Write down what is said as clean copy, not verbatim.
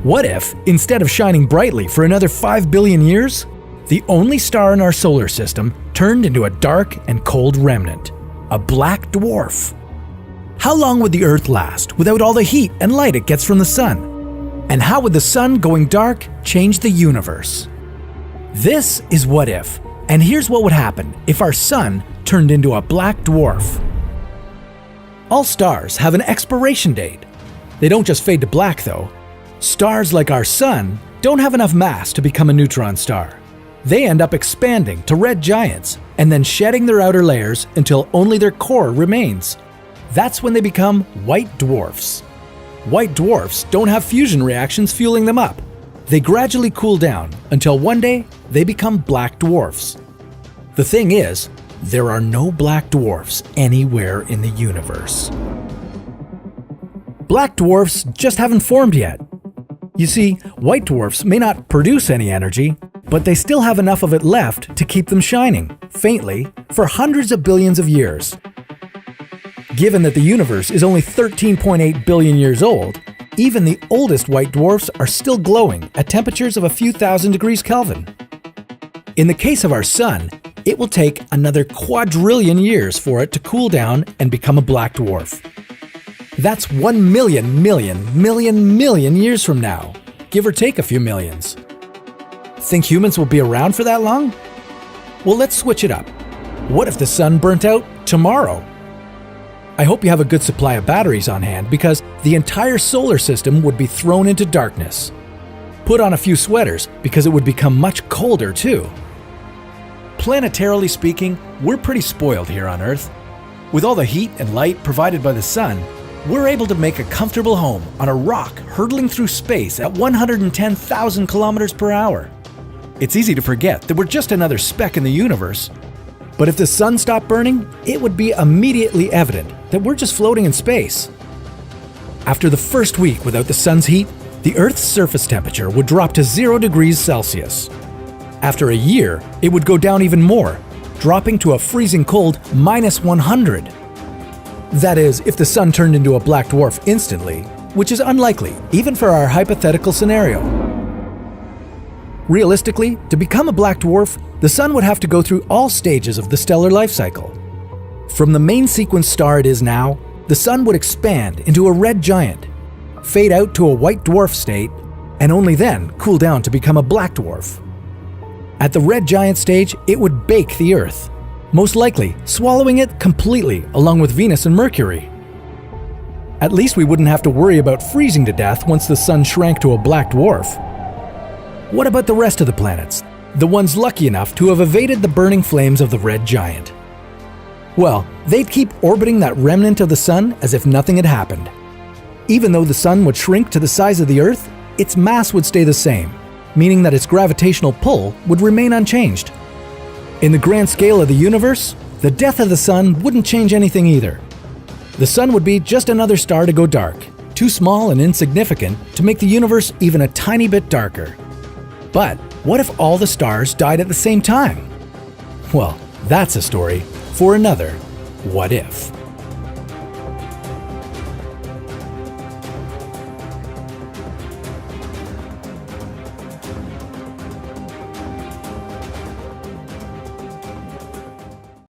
What if, instead of shining brightly for another 5 billion years, the only star in our solar system turned into a dark and cold remnant, a black dwarf? How long would the Earth last without all the heat and light it gets from the sun? And how would the sun going dark change the universe? This is What If, and here's what would happen if our sun turned into a black dwarf. All stars have an expiration date. They don't just fade to black though. Stars like our sun don't have enough mass to become a neutron star. They end up expanding to red giants and then shedding their outer layers until only their core remains. That's when they become white dwarfs. White dwarfs don't have fusion reactions fueling them up. They gradually cool down until one day they become black dwarfs. The thing is, there are no black dwarfs anywhere in the universe. Black dwarfs just haven't formed yet. You see, white dwarfs may not produce any energy, but they still have enough of it left to keep them shining, faintly, for hundreds of billions of years. Given that the universe is only 13.8 billion years old, even the oldest white dwarfs are still glowing at temperatures of a few thousand degrees Kelvin. In the case of our sun, it will take another quadrillion years for it to cool down and become a black dwarf. That's 1 million years from now, give or take a few millions. Think humans will be around for that long? Well, let's switch it up. What if the sun burnt out tomorrow? I hope you have a good supply of batteries on hand because the entire solar system would be thrown into darkness. Put on a few sweaters because it would become much colder too. Planetarily speaking, we're pretty spoiled here on Earth. With all the heat and light provided by the sun, we're able to make a comfortable home on a rock hurtling through space at 110,000 kilometers per hour. It's easy to forget that we're just another speck in the universe. But if the sun stopped burning, it would be immediately evident that we're just floating in space. After the first week without the sun's heat, the Earth's surface temperature would drop to 0 degrees Celsius. After a year, it would go down even more, dropping to a freezing cold -100. That is, if the sun turned into a black dwarf instantly, which is unlikely even for our hypothetical scenario. Realistically, to become a black dwarf, the sun would have to go through all stages of the stellar life cycle. From the main sequence star it is now, the sun would expand into a red giant, fade out to a white dwarf state, and only then cool down to become a black dwarf. At the red giant stage, it would bake the Earth, most likely swallowing it completely along with Venus and Mercury. At least we wouldn't have to worry about freezing to death once the sun shrank to a black dwarf. What about the rest of the planets, the ones lucky enough to have evaded the burning flames of the red giant? Well, they'd keep orbiting that remnant of the sun as if nothing had happened. Even though the sun would shrink to the size of the Earth, its mass would stay the same, meaning that its gravitational pull would remain unchanged. In the grand scale of the universe, the death of the sun wouldn't change anything either. The sun would be just another star to go dark, too small and insignificant to make the universe even a tiny bit darker. But what if all the stars died at the same time? Well, that's a story for another What If.